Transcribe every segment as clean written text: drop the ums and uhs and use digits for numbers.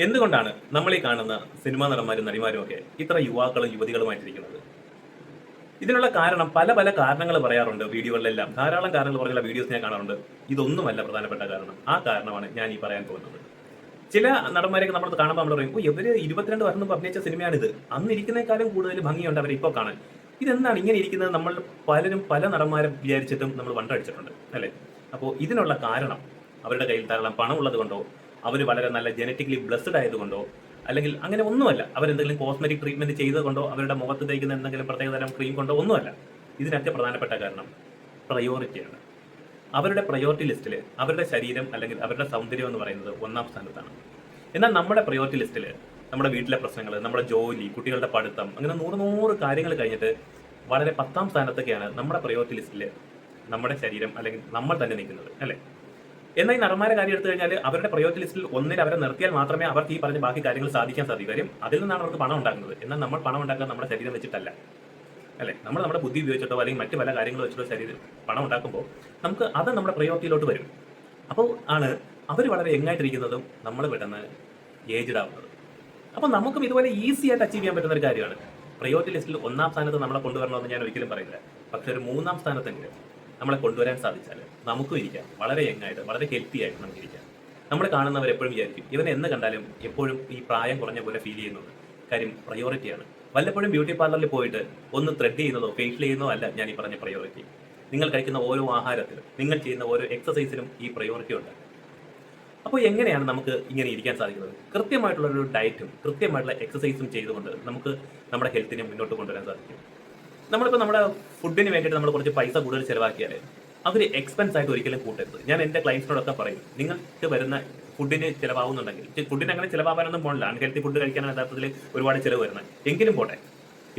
എന്തുകൊണ്ടാണ് നമ്മൾ ഈ കാണുന്ന സിനിമാ നടന്മാരും നടിമാരും ഒക്കെ ഇത്ര യുവാക്കളും യുവതികളുമായിട്ടിരിക്കുന്നത്? ഇതിനുള്ള കാരണം പല പല കാരണങ്ങൾ പറയാറുണ്ട് വീഡിയോകളിലെല്ലാം. ധാരാളം കാരണങ്ങൾ പറഞ്ഞുള്ള വീഡിയോസ് ഞാൻ കാണാറുണ്ട്. ഇതൊന്നുമല്ല പ്രധാനപ്പെട്ട കാരണം. ആ കാരണമാണ് ഞാൻ ഈ പറയാൻ പോകുന്നത്. ചില നടന്മാരെയൊക്കെ നമ്മൾ കാണുമ്പോൾ നമ്മൾ പറയും, ഓ ഇവര് 22 വർഷം മുമ്പ് അഭിനയിച്ച സിനിമയാണിത്. അന്ന് ഇരിക്കുന്നേക്കാളും കൂടുതൽ ഭംഗിയുണ്ട് അവരെ ഇപ്പോൾ കാണാൻ. ഇതെന്താണ് ഇങ്ങനെ ഇരിക്കുന്നത്? നമ്മൾ പലരും പല നടന്മാരെ വിചാരിച്ചിട്ടും നമ്മൾ വണ്ടടിച്ചിട്ടുണ്ട് അല്ലേ? അപ്പോൾ ഇതിനുള്ള കാരണം അവരുടെ കയ്യിൽ ധാരാളം പണം ഉള്ളത് കൊണ്ടോ, അവർ വളരെ നല്ല ജനറ്റിക്കലി ബ്ലെസ്ഡ് ആയതുകൊണ്ടോ, അല്ലെങ്കിൽ അങ്ങനെ ഒന്നുമല്ല. അവരെന്തെങ്കിലും കോസ്മെറ്റിക് ട്രീറ്റ്മെന്റ് ചെയ്തുകൊണ്ടോ, അവരുടെ മുഖത്ത് തേക്കുന്ന എന്തെങ്കിലും പ്രത്യേകതരം ക്രീം കൊണ്ടോ ഒന്നുമല്ല. ഇതിനൊക്കെ പ്രധാനപ്പെട്ട കാരണം പ്രയോറിറ്റിയാണ്. അവരുടെ പ്രയോറിറ്റി ലിസ്റ്റിൽ അവരുടെ ശരീരം അല്ലെങ്കിൽ അവരുടെ സൗന്ദര്യം എന്ന് പറയുന്നത് ഒന്നാം സ്ഥാനത്താണ്. എന്നാൽ നമ്മുടെ പ്രയോറിറ്റി ലിസ്റ്റിൽ നമ്മുടെ വീട്ടിലെ പ്രശ്നങ്ങൾ, നമ്മുടെ ജോലി, കുട്ടികളുടെ പഠിത്തം, അങ്ങനെ നൂറ് കാര്യങ്ങൾ കഴിഞ്ഞിട്ട് വളരെ 10ാം സ്ഥാനത്തൊക്കെയാണ് നമ്മുടെ പ്രയോറിറ്റി ലിസ്റ്റിൽ നമ്മുടെ ശരീരം അല്ലെങ്കിൽ നമ്മൾ തന്നെ നിൽക്കുന്നത് അല്ലേ? എന്നാൽ ഈ നടന്മാരെ കാര്യം എടുത്തു കഴിഞ്ഞാൽ അവരുടെ പ്രയോറിറ്റി ലിസ്റ്റിൽ ഒന്നിൽ അവരെ നിർത്തിയാൽ മാത്രമേ അവർക്ക് ഈ പറഞ്ഞ ബാക്കി കാര്യങ്ങൾ സാധിക്കാൻ സാധിക്കൂ. കാര്യം അതിൽ നിന്നാണ് അവർക്ക് പണം ഉണ്ടാക്കുന്നത്. എന്നാൽ നമ്മൾ പണം ഉണ്ടാക്കുക നമ്മുടെ ശരീരം വെച്ചിട്ടല്ല അല്ലേ? നമ്മൾ നമ്മുടെ ബുദ്ധി ഉപയോഗിച്ചിട്ടോ അല്ലെങ്കിൽ മറ്റു പല കാര്യങ്ങൾ വെച്ചിട്ടോ ശരീരം പണം ഉണ്ടാക്കുമ്പോൾ നമുക്ക് അത് നമ്മുടെ പ്രയോറിറ്റിയിലോട്ട് വരും. അപ്പോൾ ആണ് അവർ വളരെ യങ്ങായിട്ടിരിക്കുന്നതും നമ്മൾ പെട്ടെന്ന് ഏജ്ഡ് ആവുന്നത്. അപ്പോൾ നമുക്കും ഇതുപോലെ ഈസി ആയിട്ട് അച്ചീവ് ചെയ്യാൻ പറ്റുന്ന ഒരു കാര്യമാണ്. പ്രയോറിറ്റി ലിസ്റ്റിൽ 1ാം സ്ഥാനത്ത് നമ്മളെ കൊണ്ടുവരണമെന്ന് ഞാൻ ഒരിക്കലും പറയില്ല. പക്ഷെ ഒരു 3ാം സ്ഥാനത്തെങ്കിലും നമ്മളെ കൊണ്ടുവരാൻ സാധിച്ചാൽ നമുക്കും ഇരിക്കാം. വളരെ യങ്ങായിട്ട് വളരെ ഹെൽത്തി ആയിട്ട് നമുക്ക് ഇരിക്കാം. നമ്മൾ കാണുന്നവർ എപ്പോഴും വിചാരിക്കും ഇവനെ എന്ന് കണ്ടാലും എപ്പോഴും ഈ പ്രായം കുറഞ്ഞ പോലെ ഫീൽ ചെയ്യുന്നുണ്ട്. കാര്യം പ്രയോറിറ്റിയാണ്. വല്ലപ്പോഴും ബ്യൂട്ടി പാർലറിൽ പോയിട്ട് ഒന്ന് ത്രെഡ് ചെയ്യുന്നതോ ഫേഷ്യൽ ചെയ്യുന്നതോ അല്ല ഞാൻ ഈ പറഞ്ഞ പ്രയോറിറ്റി. നിങ്ങൾ കഴിക്കുന്ന ഓരോ ആഹാരത്തിലും നിങ്ങൾ ചെയ്യുന്ന ഓരോ എക്സസൈസിലും ഈ പ്രയോറിറ്റി ഉണ്ട്. അപ്പോൾ എങ്ങനെയാണ് നമുക്ക് ഇങ്ങനെ ഇരിക്കാൻ സാധിക്കുന്നത്? കൃത്യമായിട്ടുള്ളൊരു ഡയറ്റും കൃത്യമായിട്ടുള്ള എക്സസൈസും ചെയ്തുകൊണ്ട് നമുക്ക് നമ്മുടെ ഹെൽത്തിനെ മുന്നോട്ട് കൊണ്ടുവരാൻ സാധിക്കും. നമ്മളിപ്പോൾ നമ്മുടെ ഫുഡിന് വേണ്ടിയിട്ട് നമ്മൾ കുറച്ച് പൈസ കൂടുതൽ ചിലവാക്കിയാൽ അതൊരു എക്സ്പെൻസ് ആയിട്ട് ഒരിക്കലും കൂട്ടരുത്. ഞാൻ എൻ്റെ ക്ലയൻസിനോടൊക്കെ പറയും, നിങ്ങൾക്ക് വരുന്ന ഫുഡിന് ചിലവാകുന്നുണ്ടെങ്കിൽ, ഫുഡിന് അങ്ങനെ ചിലവാകാനൊന്നും പോകണില്ല, അൺഹെൽത്തി ഫുഡ് കഴിക്കാനാണ് യഥാർത്ഥത്തിൽ ഒരുപാട് ചിലവ് വരുന്നത്. എങ്കിലും പോട്ടെ,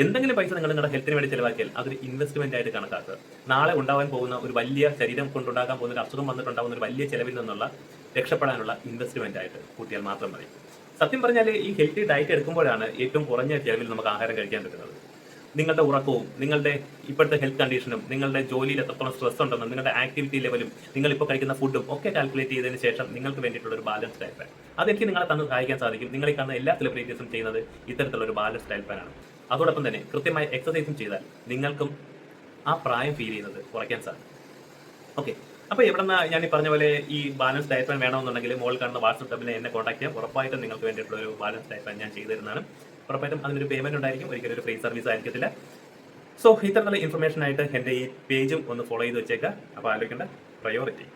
എന്തെങ്കിലും പൈസ നിങ്ങൾ നിങ്ങളുടെ ഹെൽത്തിന് വേണ്ടി ചിലവാക്കിയാൽ അതൊരു ഇൻവെസ്റ്റ്മെന്റ് ആയിട്ട് കണക്കാക്കുക. നാളെ ഉണ്ടാവാൻ പോകുന്ന ഒരു വലിയ ശരീരം കൊണ്ടുണ്ടാകാൻ പോകുന്ന ഒരു അസുഖം വന്നിട്ടുണ്ടാകുന്ന ഒരു വലിയ ചിലവിൽ നിന്നുള്ള രക്ഷപ്പെടാനുള്ള ഇൻവെസ്റ്റ്മെന്റ് ആയിട്ട് കൂട്ടിയാൽ മാത്രം മതി. സത്യം പറഞ്ഞാൽ ഈ ഹെൽത്തി ഡയറ്റ് എടുക്കുമ്പോഴാണ് ഏറ്റവും കുറഞ്ഞ ചിലവിൽ നമുക്ക് ആഹാരം കഴിക്കാൻ പറ്റുന്നത്. നിങ്ങളുടെ ഉറക്കവും നിങ്ങളുടെ ഇപ്പോഴത്തെ ഹെൽത്ത് കണ്ടീഷനും നിങ്ങളുടെ ജോലിയിൽ എത്രത്തോളം സ്ട്രെസ് ഉണ്ടെന്നും നിങ്ങളുടെ ആക്ടിവിറ്റി ലെവലും നിങ്ങളിപ്പോൾ കഴിക്കുന്ന ഫുഡും ഒക്കെ കാൽക്കുലേറ്റ് ചെയ്തതിന് ശേഷം നിങ്ങൾക്ക് വേണ്ടിയിട്ടുള്ള ഒരു ബാലൻസ് ഡയറ്റ് പ്ലാൻ അതെനിക്ക് നിങ്ങളെ തന്ന് സഹായിക്കാൻ സാധിക്കും. നിങ്ങൾ ഈ കാണുന്ന എല്ലാ സെലിബ്രിറ്റീസും ചെയ്യുന്നത് ഇത്തരത്തിലുള്ള ഒരു ബാലൻസ് ഡയറ്റ് പ്ലാനാണ്. അതോടൊപ്പം തന്നെ കൃത്യമായ എക്സസൈസും ചെയ്താൽ നിങ്ങൾക്കും ആ പ്രായം ഫീൽ ചെയ്യുന്നത് കുറയ്ക്കാൻ സാധിക്കും. ഓക്കെ, അപ്പോൾ എവിടെന്നാ ഞാൻ ഈ പറഞ്ഞ പോലെ ഈ ബാലൻസ് ഡയറ്റ് പ്ലാൻ വേണമെന്നുണ്ടെങ്കിൽ മോൾ കാണുന്ന വാട്സ്ആപ്പ് ടബിൽ എന്നെ കോൺടാക്ട് ചെയ്യാം. ഉറപ്പായിട്ടും നിങ്ങൾക്ക് വേണ്ടിയിട്ടുള്ള ഒരു ബാലൻസ് ഡയറ്റ് പ്ലാൻ ഞാൻ ചെയ്തു തരുന്നതാണ്. ഉറപ്പായിട്ടും അതിനൊരു പേയ്മെന്റ് ഉണ്ടായിരിക്കും, ഒരിക്കലും ഒരു ഫ്രീ സർവീസ് ആയിരിക്കത്തില്ല. സോ ഇത്തരത്തിലുള്ള ഇൻഫർമേഷൻ ആയിട്ട് എൻ്റെ ഈ പേജും ഒന്ന് ഫോളോ ചെയ്ത് വെച്ചേക്കാം. അപ്പോൾ ആലോചിക്കേണ്ട പ്രയോറിറ്റി